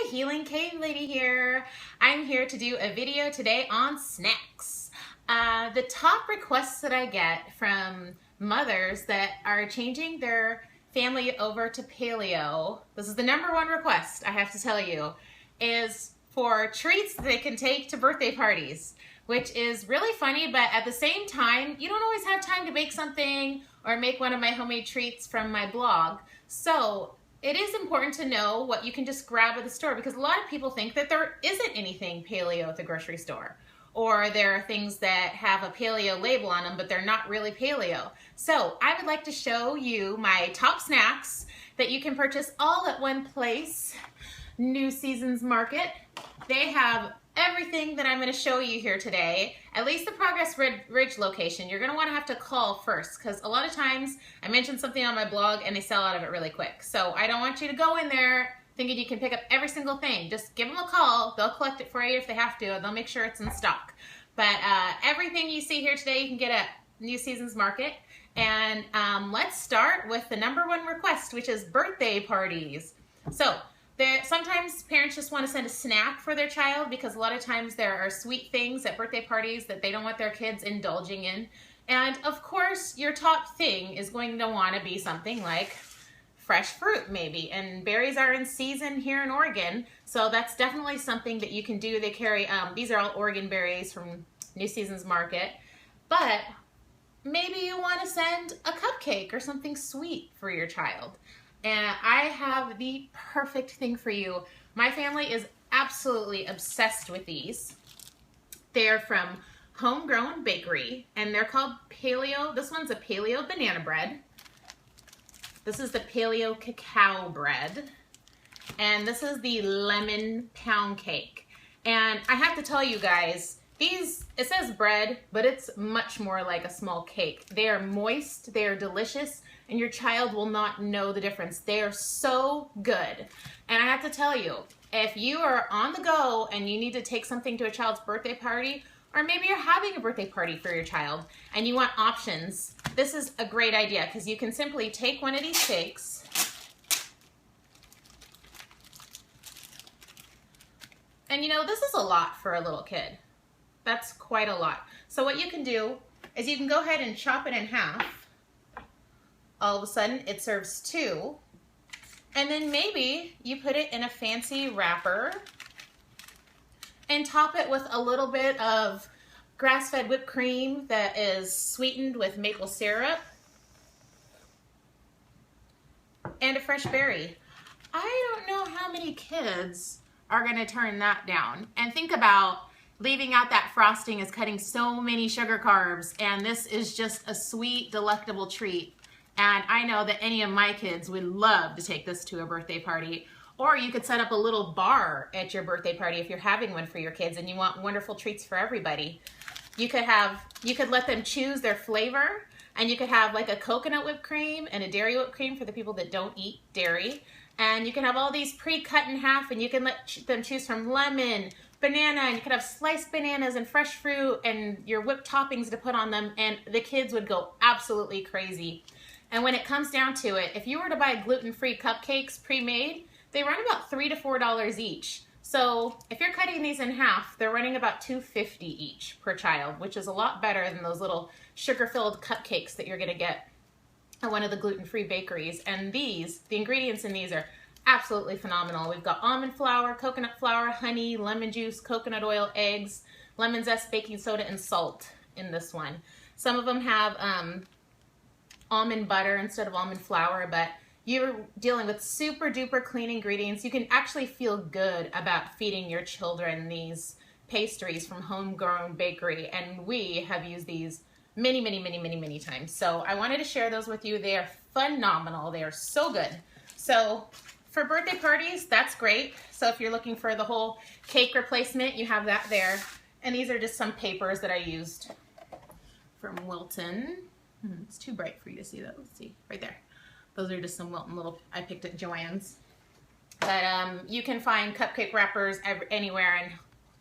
Healing Cave Lady here. I'm here to do a video today on snacks. The top requests that I get from mothers that are changing their family over to paleo, this is the #1 request I have to tell you, is for treats that they can take to birthday parties, which is really funny, but at the same time, you don't always have time to bake something or make one of my homemade treats from my blog. So it is important to know what you can just grab at the store, because a lot of people think that there isn't anything paleo at the grocery store, or there are things that have a paleo label on them, but they're not really paleo. So I would like to show you my top snacks that you can purchase all at one place. New Seasons Market. They have everything that I'm going to show you here today, at least the Progress Ridge location. You're going to have to call first, because a lot of times I mention something on my blog and they sell out of it really quick. So I don't want you to go in there thinking you can pick up every single thing. Just give them a call. They'll collect it for you if they have to, and they'll make sure it's in stock. But everything you see here today you can get at New Seasons Market. And let's start with the #1 request, which is birthday parties. So sometimes parents just want to send a snack for their child, because a lot of times there are sweet things at birthday parties that they don't want their kids indulging in. And of course, your top thing is going to want to be something like fresh fruit maybe. And berries are in season here in Oregon, so that's definitely something that you can do. They carry, these are all Oregon berries from New Seasons Market. But maybe you want to send a cupcake or something sweet for your child. And I have the perfect thing for you. My family is absolutely obsessed with these. They're from Homegrown Bakery, and they're called Paleo. This one's a Paleo banana bread. This is the Paleo cacao bread. And this is the lemon pound cake. And I have to tell you guys, these, it says bread, but it's much more like a small cake. They are moist, they are delicious, and your child will not know the difference. They are so good. And I have to tell you, if you are on the go and you need to take something to a child's birthday party, or maybe you're having a birthday party for your child and you want options, this is a great idea, because you can simply take one of these cakes, and you know, this is a lot for a little kid. That's quite a lot. So what you can do is you can go ahead and chop it in half. All of a sudden it serves 2. And then maybe you put it in a fancy wrapper and top it with a little bit of grass-fed whipped cream that is sweetened with maple syrup and a fresh berry. I don't know how many kids are going to turn that down. And think about leaving out that frosting is cutting so many sugar carbs, and this is just a sweet, delectable treat. And I know that any of my kids would love to take this to a birthday party. Or you could set up a little bar at your birthday party if you're having one for your kids and you want wonderful treats for everybody. You could let them choose their flavor, and you could have like a coconut whipped cream and a dairy whipped cream for the people that don't eat dairy. And you can have all these pre-cut in half, and you can let them choose from lemon, banana, and you could have sliced bananas and fresh fruit and your whipped toppings to put on them, and the kids would go absolutely crazy. And when it comes down to it, if you were to buy gluten-free cupcakes pre-made, they run about $3 to $4 each. So if you're cutting these in half, they're running about $2.50 each per child, which is a lot better than those little sugar-filled cupcakes that you're gonna get at one of the gluten-free bakeries. And these, the ingredients in these are absolutely phenomenal. We've got almond flour, coconut flour, honey, lemon juice, coconut oil, eggs, lemon zest, baking soda, and salt in this one. Some of them have almond butter instead of almond flour, but you're dealing with super duper clean ingredients. You can actually feel good about feeding your children these pastries from Homegrown Bakery, and we have used these many times. So I wanted to share those with you. They are phenomenal. They are so good. So for birthday parties, that's great. So if you're looking for the whole cake replacement, you have that there. And these are just some papers that I used from Wilton. It's too bright for you to see that. Let's see, right there. Those are just some Wilton little, I picked at Joann's. But you can find cupcake wrappers anywhere, and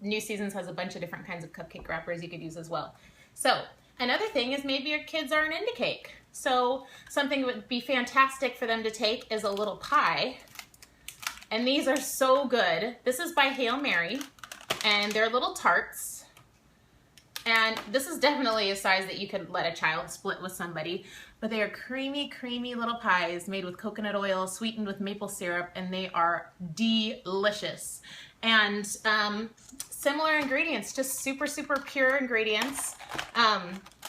New Seasons has a bunch of different kinds of cupcake wrappers you could use as well. So another thing is maybe your kids aren't into cake. So something that would be fantastic for them to take is a little pie. And these are so good. This is by Hail Mary, and they're little tarts. And this is definitely a size that you could let a child split with somebody. But they are creamy, creamy little pies made with coconut oil, sweetened with maple syrup, and they are delicious. And similar ingredients, just super, super pure ingredients.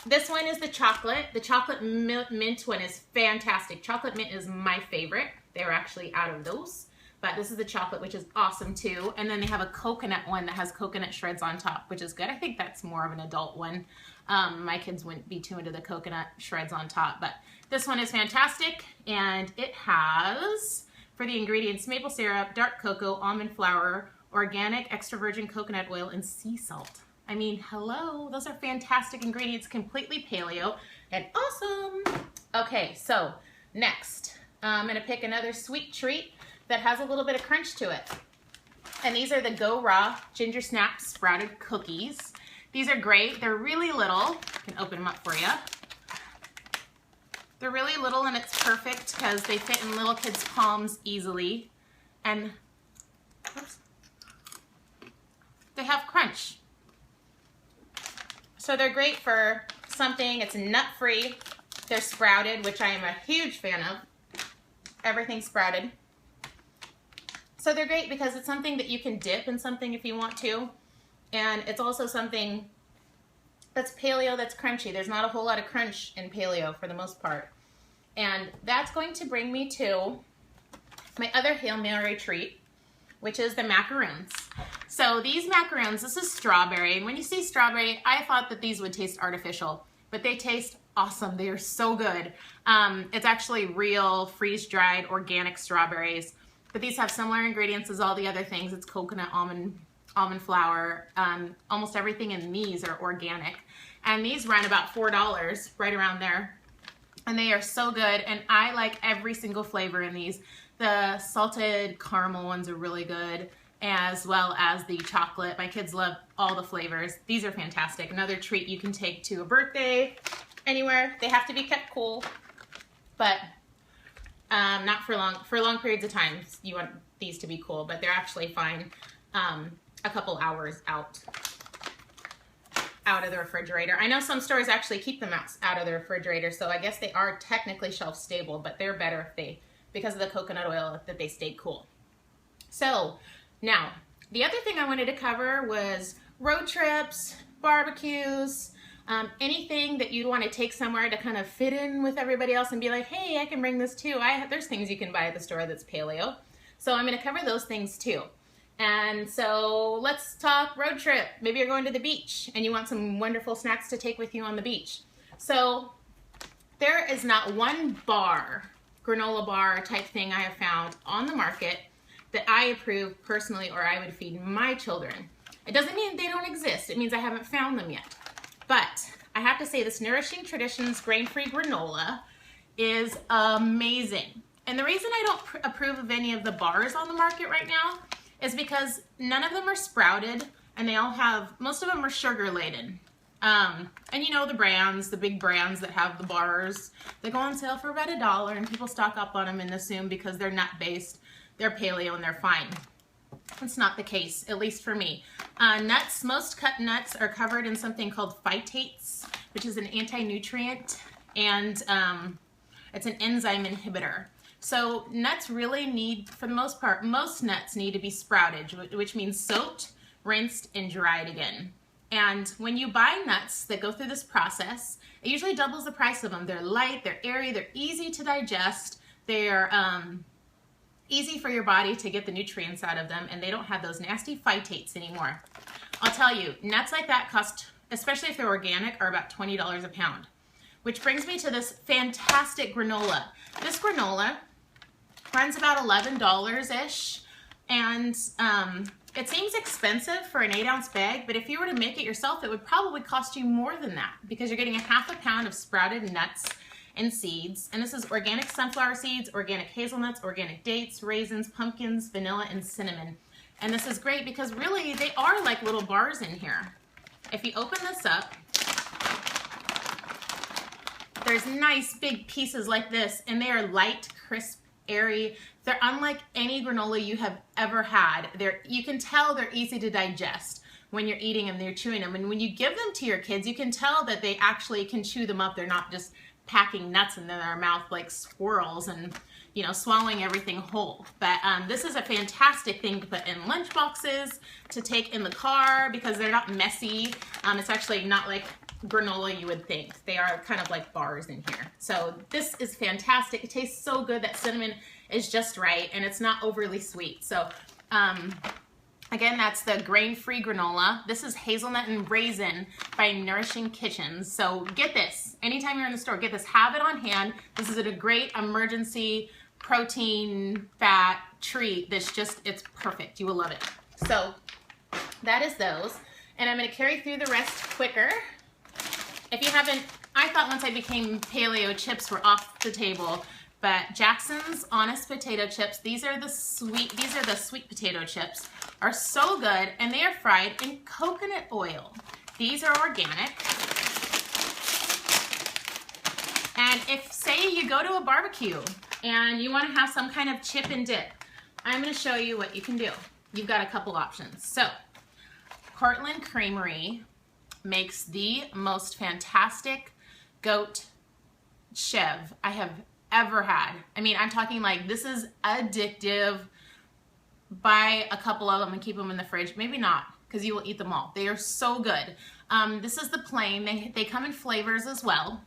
This one is the chocolate. The chocolate mint one is fantastic. Chocolate mint is my favorite. They're actually out of those. But this is the chocolate, which is awesome too. And then they have a coconut one that has coconut shreds on top, which is good. I think that's more of an adult one. My kids wouldn't be too into the coconut shreds on top, but this one is fantastic. And it has, for the ingredients, maple syrup, dark cocoa, almond flour, organic extra virgin coconut oil, and sea salt. I mean, hello, those are fantastic ingredients, completely paleo and awesome. Okay, so next, I'm gonna pick another sweet treat that has a little bit of crunch to it. And these are the Go Raw Gingersnap Sprouted Cookies. These are great. They're really little. I can open them up for you. They're really little, and it's perfect because they fit in little kids' palms easily. And oops, they have crunch. So they're great for something. It's nut-free. They're sprouted, which I am a huge fan of. Everything sprouted. So they're great because it's something that you can dip in something if you want to. And it's also something that's paleo, that's crunchy. There's not a whole lot of crunch in paleo for the most part. And that's going to bring me to my other Hail Mary treat, which is the macaroons. So these macaroons, this is strawberry. And when you see strawberry, I thought that these would taste artificial, but they taste awesome. They are so good. It's actually real freeze-dried organic strawberries. But these have similar ingredients as all the other things. It's coconut, almond flour. Almost everything in these are organic. And these run about $4, right around there. And they are so good. And I like every single flavor in these. The salted caramel ones are really good, as well as the chocolate. My kids love all the flavors. These are fantastic. Another treat you can take to a birthday, anywhere. They have to be kept cool, but not for long periods of time. You want these to be cool, but they're actually fine a couple hours out of the refrigerator. I know some stores actually keep them out of the refrigerator, so I guess they are technically shelf stable, but they're better if they, because of the coconut oil, that they stay cool. So now, the other thing I wanted to cover was road trips, barbecues, anything that you'd want to take somewhere to kind of fit in with everybody else and be like, hey, I can bring this too. There's things you can buy at the store that's paleo. So I'm going to cover those things too. And so let's talk road trip. Maybe you're going to the beach and you want some wonderful snacks to take with you on the beach. So there is not one bar, granola bar type thing I have found on the market that I approve personally or I would feed my children. It doesn't mean they don't exist. It means I haven't found them yet. But I have to say this Nourishing Traditions grain-free granola is amazing. And the reason I don't approve of any of the bars on the market right now is because none of them are sprouted and they all have, most of them are sugar laden. And you know the brands, the big brands that have the bars, they go on sale for about $1 and people stock up on them and assume because they're nut-based, they're paleo and they're fine. That's not the case, at least for me. Nuts, most cut nuts are covered in something called phytates, which is an anti-nutrient, and it's an enzyme inhibitor. So nuts really need, for the most part, most nuts need to be sprouted, which means soaked, rinsed, and dried again. And when you buy nuts that go through this process, it usually doubles the price of them. They're light, they're airy, they're easy to digest, they're easy for your body to get the nutrients out of them, and they don't have those nasty phytates anymore. I'll tell you, nuts like that cost, especially if they're organic, are about $20 a pound. Which brings me to this fantastic granola. This granola runs about $11-ish, and it seems expensive for an 8-ounce bag, but if you were to make it yourself, it would probably cost you more than that because you're getting a half a pound of sprouted nuts and seeds. And this is organic sunflower seeds, organic hazelnuts, organic dates, raisins, pumpkins, vanilla, and cinnamon. And this is great because really they are like little bars in here. If you open this up, there's nice big pieces like this, and they are light, crisp, airy. They're unlike any granola you have ever had. You can tell they're easy to digest when you're eating them, they're chewing them. And when you give them to your kids, you can tell that they actually can chew them up. They're not just packing nuts in their mouth like squirrels and, you know, swallowing everything whole. But this is a fantastic thing to put in lunch boxes, to take in the car, because they're not messy. It's actually not like granola you would think. They are kind of like bars in here. So this is fantastic. It tastes so good. That cinnamon is just right, and it's not overly sweet. So again, that's the grain-free granola. This is hazelnut and raisin by Nourishing Kitchens. So get this. Anytime you're in the store, get this. Have it on hand. This is a great emergency protein, fat treat. It's perfect. You will love it. So that is those. And I'm going to carry through the rest quicker. If you haven't, I thought once I became paleo, chips were off the table. But Jackson's Honest Potato Chips, these are the sweet potato chips, are so good, and they are fried in coconut oil. These are organic. And if, say, you go to a barbecue and you want to have some kind of chip and dip, I'm going to show you what you can do. You've got a couple options. So, Cortland Creamery makes the most fantastic goat chèvre I have ever had. I mean, I'm talking like, this is addictive. Buy a couple of them and keep them in the fridge. Maybe not, because you will eat them all. They are so good. This is the plain. They come in flavors as well.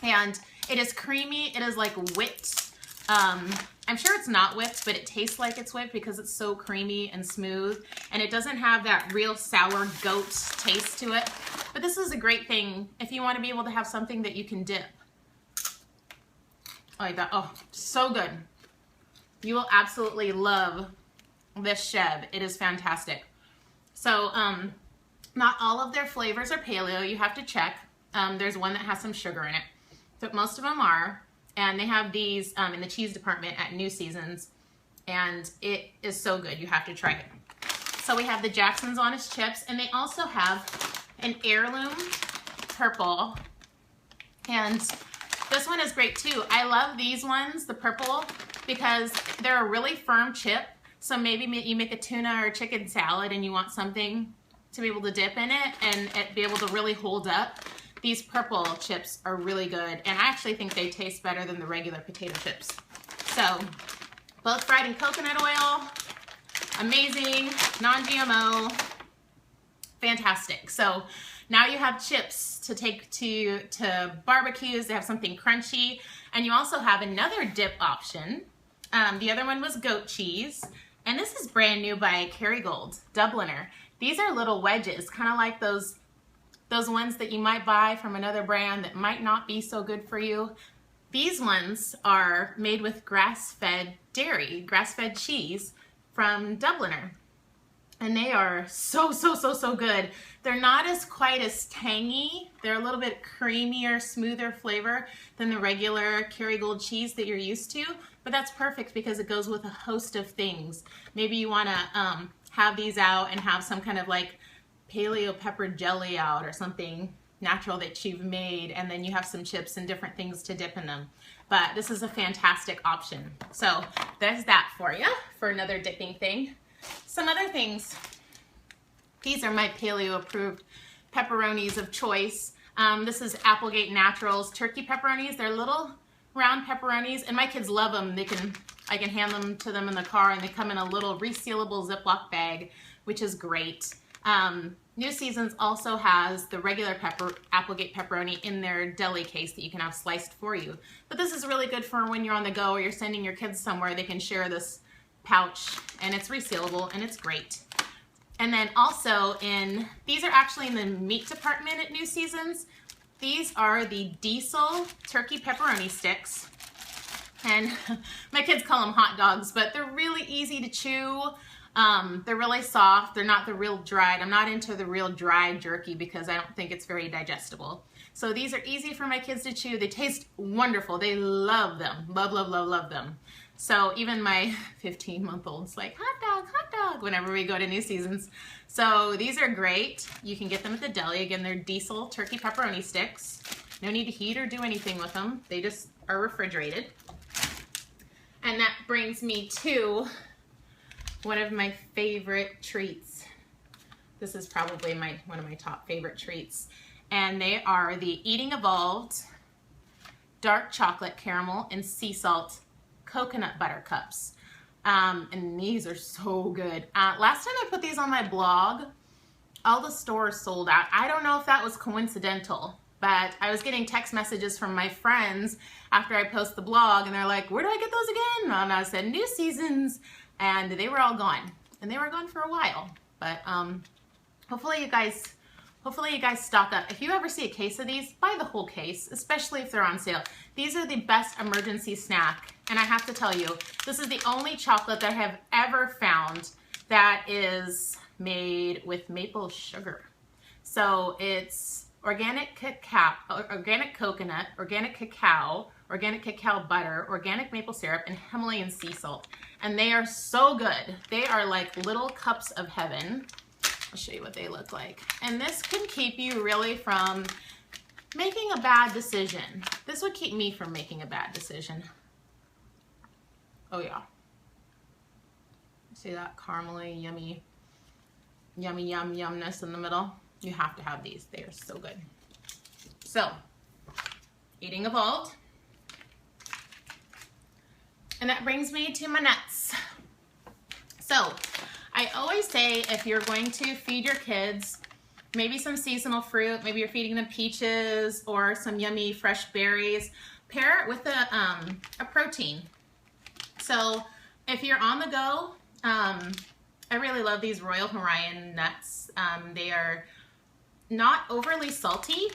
And it is creamy. It is like whipped. I'm sure it's not whipped, but it tastes like it's whipped because it's so creamy and smooth. And it doesn't have that real sour goat taste to it. But this is a great thing if you want to be able to have something that you can dip. Like that. Oh, so good. You will absolutely love this chèvre. It is fantastic. So, not all of their flavors are paleo. You have to check. There's one that has some sugar in it. But most of them are. And they have these in the cheese department at New Seasons. And it is so good. You have to try it. So we have the Jackson's Honest Chips. And they also have an heirloom purple. And this one is great too. I love these ones, the purple, because they're a really firm chip. So maybe you make a tuna or chicken salad and you want something to be able to dip in it and be able to really hold up. These purple chips are really good, and I actually think they taste better than the regular potato chips. So, both fried in coconut oil, amazing, non-GMO, fantastic. So, now you have chips to take to barbecues. They have something crunchy, and you also have another dip option. The other one was goat cheese, and this is brand new by Kerrygold, dubliner. These are little wedges, kind of like those ones that you might buy from another brand that might not be so good for you. These ones are made with grass-fed dairy, grass-fed cheese from Dubliner. And they are so good. They're not quite as tangy. They're a little bit creamier, smoother flavor than the regular Kerrygold cheese that you're used to. But that's perfect because it goes with a host of things. Maybe you want to have these out and have some kind of like paleo pepper jelly out or something natural that you've made, and then you have some chips and different things to dip in them. But this is a fantastic option. So there's that for you, for another dipping thing. Some other things. These are my paleo approved pepperonis of choice. This is Applegate Naturals turkey pepperonis. They're little round pepperonis, and my kids love them. I can hand them to them in the car, and they come in a little resealable Ziploc bag, which is great. New Seasons also has the regular Applegate pepperoni in their deli case that you can have sliced for you. But this is really good for when you're on the go or you're sending your kids somewhere. They can share this pouch, and it's resealable, and it's great. And then also these are actually in the meat department at New Seasons. These are the Diesel turkey pepperoni sticks. And my kids call them hot dogs, but they're really easy to chew. They're really soft. They're not the real dried. I'm not into the real dry jerky because I don't think it's very digestible. So these are easy for my kids to chew. They taste wonderful. They love them. Love, love, love, love them. So even my 15-month-old's like, hot dog, whenever we go to New Seasons. So these are great. You can get them at the deli. Again, they're Diesel turkey pepperoni sticks. No need to heat or do anything with them. They just are refrigerated. And And that brings me to one of my favorite treats. This is probably one of my top favorite treats. And they are the Eating Evolved dark chocolate caramel and sea salt coconut butter cups. And these are so good. Last time I put these on my blog, all the stores sold out. I don't know if that was coincidental, but I was getting text messages from my friends after I post the blog, and they're like, where do I get those again? And I said, New Seasons, and they were all gone. And they were gone for a while. But hopefully you guys stock up. If you ever see a case of these, buy the whole case, especially if they're on sale. These are the best emergency snack. And I have to tell you, this is the only chocolate that I have ever found that is made with maple sugar. So it's organic cacao, organic coconut, organic cacao butter, organic maple syrup, and Himalayan sea salt. And they are so good. They are like little cups of heaven. I'll show you what they look like. And this can keep you really from making a bad decision. This would keep me from making a bad decision. Oh yeah. See that caramely, yummy, yumness in the middle? You have to have these. They are so good. So, Eating Evolved. And that brings me to my nuts. So, I always say if you're going to feed your kids, maybe some seasonal fruit, maybe you're feeding them peaches or some yummy fresh berries, pair it with a protein. So if you're on the go, I really love these Royal Hawaiian nuts. They are not overly salty,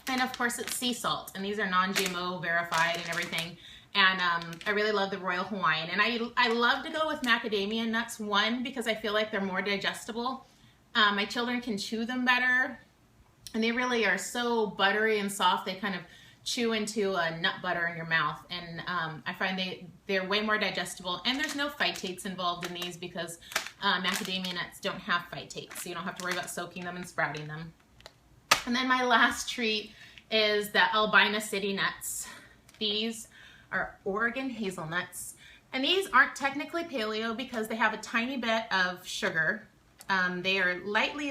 and of course it's sea salt, and these are non-GMO verified and everything. And I really love the Royal Hawaiian. And I love to go with macadamia nuts, one, because I feel like they're more digestible. My children can chew them better, and they really are so buttery and soft. They kind of chew into a nut butter in your mouth, and I find they're way more digestible, and there's no phytates involved in these because macadamia nuts don't have phytates, so you don't have to worry about soaking them and sprouting them. And then my last treat is the Albina city nuts. These are Oregon hazelnuts, and these aren't technically paleo because they have a tiny bit of sugar. They are lightly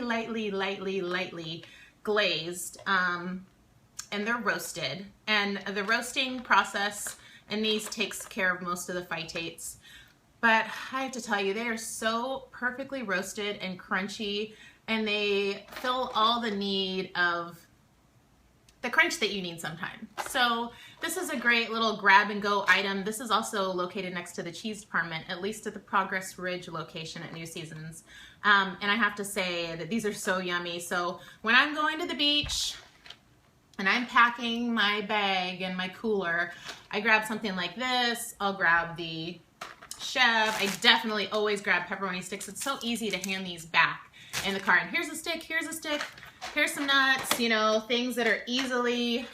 glazed, and they're roasted, and the roasting process in these takes care of most of the phytates. But I have to tell you, they are so perfectly roasted and crunchy, and they fill all the need of the crunch that you need sometimes. So this is a great little grab and go item. This is also located next to the cheese department, at least at the Progress Ridge location at New Seasons. And I have to say that these are so yummy. So when I'm going to the beach and I'm packing my bag and my cooler, I grab something like this. I'll grab the chèvre. I definitely always grab pepperoni sticks. It's so easy to hand these back in the car. And here's a stick, here's some nuts, you know, things that are easily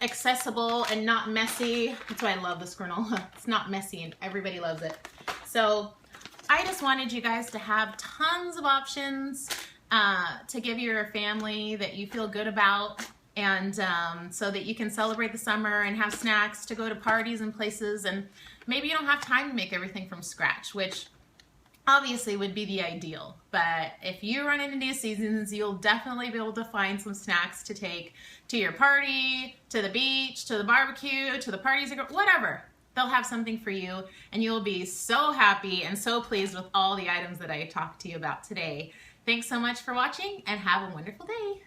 accessible and not messy. That's why I love this granola. It's not messy and everybody loves it. So I just wanted you guys to have tons of options to give your family that you feel good about, and so that you can celebrate the summer and have snacks to go to parties and places. And maybe you don't have time to make everything from scratch, which obviously would be the ideal. But if you run into New Seasons, you'll definitely be able to find some snacks to take to your party, to the beach, to the barbecue, to the parties, whatever. They'll have something for you, and you'll be so happy and so pleased with all the items that I talked to you about today. Thanks so much for watching, and have a wonderful day.